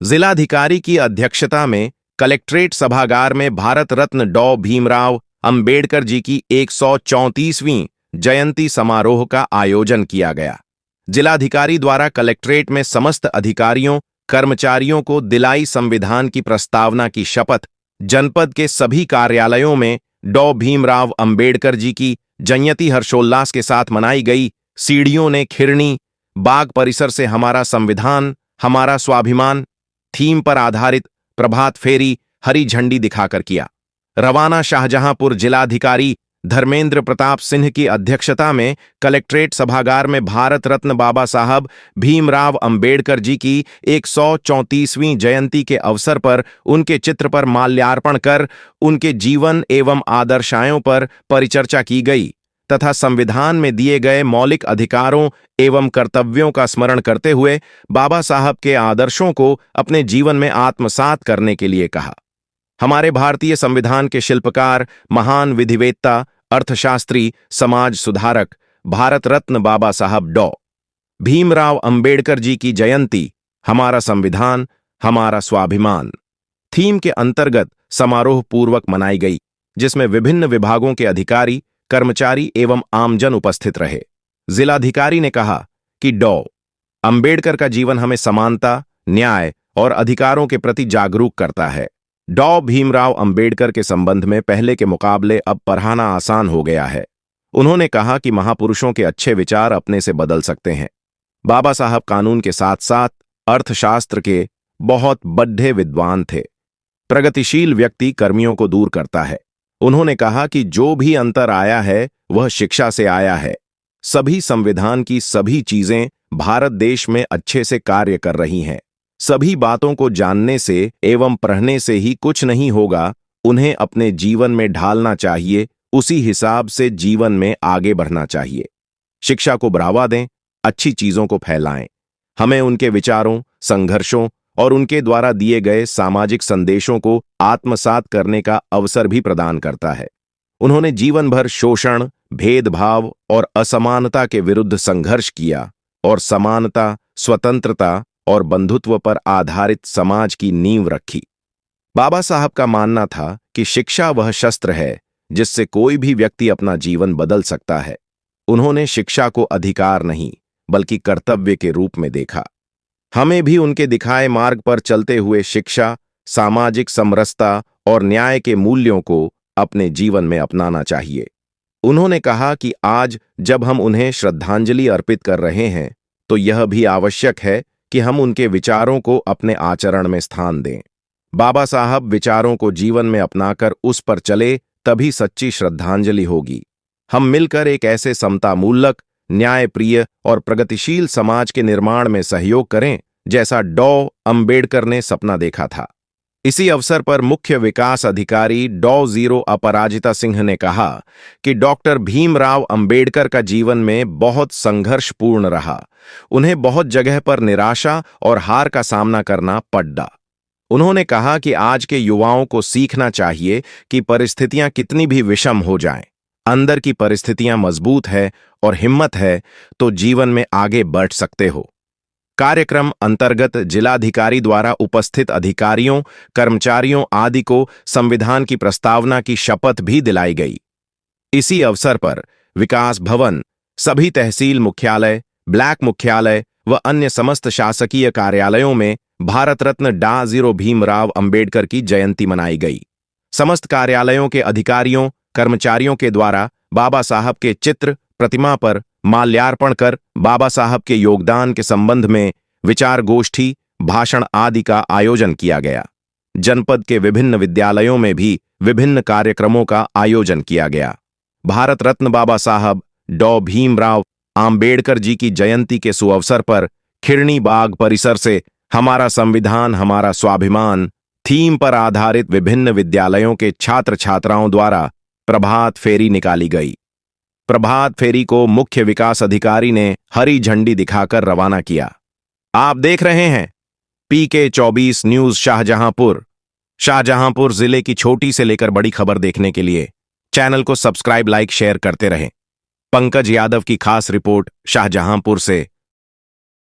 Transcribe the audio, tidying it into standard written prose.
जिलाधिकारी की अध्यक्षता में कलेक्ट्रेट सभागार में भारत रत्न डॉ भीमराव अंबेडकर जी की 134वीं जयंती समारोह का आयोजन किया गया। जिलाधिकारी द्वारा कलेक्ट्रेट में समस्त अधिकारियों कर्मचारियों को दिलाई संविधान की प्रस्तावना की शपथ। जनपद के सभी कार्यालयों में डॉ भीमराव अंबेडकर जी की जयंती हर्षोल्लास के साथ मनाई गई। सीढ़ियों ने खिरनी बाग परिसर से हमारा संविधान हमारा स्वाभिमान थीम पर आधारित प्रभात फेरी हरी झंडी दिखाकर किया रवाना। शाहजहांपुर जिलाधिकारी धर्मेंद्र प्रताप सिंह की अध्यक्षता में कलेक्ट्रेट सभागार में भारत रत्न बाबा साहब भीमराव अंबेडकर जी की 134वीं जयंती के अवसर पर उनके चित्र पर माल्यार्पण कर उनके जीवन एवं आदर्शायों पर परिचर्चा की गई तथा संविधान में दिए गए मौलिक अधिकारों एवं कर्तव्यों का स्मरण करते हुए बाबा साहब के आदर्शों को अपने जीवन में आत्मसात करने के लिए कहा। हमारे भारतीय संविधान के शिल्पकार महान विधिवेत्ता अर्थशास्त्री समाज सुधारक भारत रत्न बाबा साहब डॉ भीमराव अंबेडकर जी की जयंती हमारा संविधान हमारा स्वाभिमान थीम के अंतर्गत समारोह पूर्वक मनाई गई, जिसमें विभिन्न विभागों के अधिकारी कर्मचारी एवं आमजन उपस्थित रहे। जिलाधिकारी ने कहा कि डॉ अंबेडकर का जीवन हमें समानता न्याय और अधिकारों के प्रति जागरूक करता है। डॉ भीमराव अंबेडकर के संबंध में पहले के मुकाबले अब पढ़ाना आसान हो गया है। उन्होंने कहा कि महापुरुषों के अच्छे विचार अपने से बदल सकते हैं। बाबा साहब कानून के साथ साथ अर्थशास्त्र के बहुत बड़े विद्वान थे। प्रगतिशील व्यक्ति कर्मियों को दूर करता है। उन्होंने कहा कि जो भी अंतर आया है वह शिक्षा से आया है। सभी संविधान की सभी चीजें भारत देश में अच्छे से कार्य कर रही हैं। सभी बातों को जानने से एवं पढ़ने से ही कुछ नहीं होगा, उन्हें अपने जीवन में ढालना चाहिए, उसी हिसाब से जीवन में आगे बढ़ना चाहिए। शिक्षा को बढ़ावा दें, अच्छी चीजों को फैलाएं। हमें उनके विचारों संघर्षों और उनके द्वारा दिए गए सामाजिक संदेशों को आत्मसात करने का अवसर भी प्रदान करता है। उन्होंने जीवन भर शोषण भेदभाव और असमानता के विरुद्ध संघर्ष किया और समानता स्वतंत्रता और बंधुत्व पर आधारित समाज की नींव रखी। बाबा साहब का मानना था कि शिक्षा वह शस्त्र है जिससे कोई भी व्यक्ति अपना जीवन बदल सकता है। उन्होंने शिक्षा को अधिकार नहीं बल्कि कर्तव्य के रूप में देखा। हमें भी उनके दिखाए मार्ग पर चलते हुए शिक्षा सामाजिक समरसता और न्याय के मूल्यों को अपने जीवन में अपनाना चाहिए। उन्होंने कहा कि आज जब हम उन्हें श्रद्धांजलि अर्पित कर रहे हैं तो यह भी आवश्यक है कि हम उनके विचारों को अपने आचरण में स्थान दें। बाबा साहब विचारों को जीवन में अपनाकर उस पर चले तभी सच्ची श्रद्धांजलि होगी। हम मिलकर एक ऐसे समतामूलक न्यायप्रिय और प्रगतिशील समाज के निर्माण में सहयोग करें जैसा डॉ अंबेडकर ने सपना देखा था। इसी अवसर पर मुख्य विकास अधिकारी डॉ जीरो अपराजिता सिंह ने कहा कि डॉक्टर भीमराव अंबेडकर का जीवन में बहुत संघर्षपूर्ण रहा। उन्हें बहुत जगह पर निराशा और हार का सामना करना पड़ा। उन्होंने कहा कि आज के युवाओं को सीखना चाहिए कि परिस्थितियां कितनी भी विषम हो जाएं, अंदर की परिस्थितियां मजबूत है और हिम्मत है तो जीवन में आगे बढ़ सकते हो। कार्यक्रम अंतर्गत जिलाधिकारी द्वारा उपस्थित अधिकारियों कर्मचारियों आदि को संविधान की प्रस्तावना की शपथ भी दिलाई गई। इसी अवसर पर विकास भवन सभी तहसील मुख्यालय ब्लॉक मुख्यालय व अन्य समस्त शासकीय कार्यालयों में भारत रत्न डॉ जीरो भीमराव अंबेडकर की जयंती मनाई गई। समस्त कार्यालयों के अधिकारियों कर्मचारियों के द्वारा बाबा साहब के चित्र प्रतिमा पर माल्यार्पण कर बाबा साहब के योगदान के संबंध में विचार गोष्ठी भाषण आदि का आयोजन किया गया। जनपद के विभिन्न विद्यालयों में भी विभिन्न कार्यक्रमों का आयोजन किया गया। भारत रत्न बाबा साहब डॉ भीमराव अंबेडकर जी की जयंती के सुअवसर पर खिरनी बाग परिसर से हमारा संविधान हमारा स्वाभिमान थीम पर आधारित विभिन्न विद्यालयों के छात्र छात्राओं द्वारा प्रभात फेरी निकाली गई। प्रभात फेरी को मुख्य विकास अधिकारी ने हरी झंडी दिखाकर रवाना किया। आप देख रहे हैं PK 24 न्यूज शाहजहांपुर जिले की छोटी से लेकर बड़ी खबर देखने के लिए चैनल को सब्सक्राइब लाइक शेयर करते रहें। पंकज यादव की खास रिपोर्ट शाहजहांपुर से।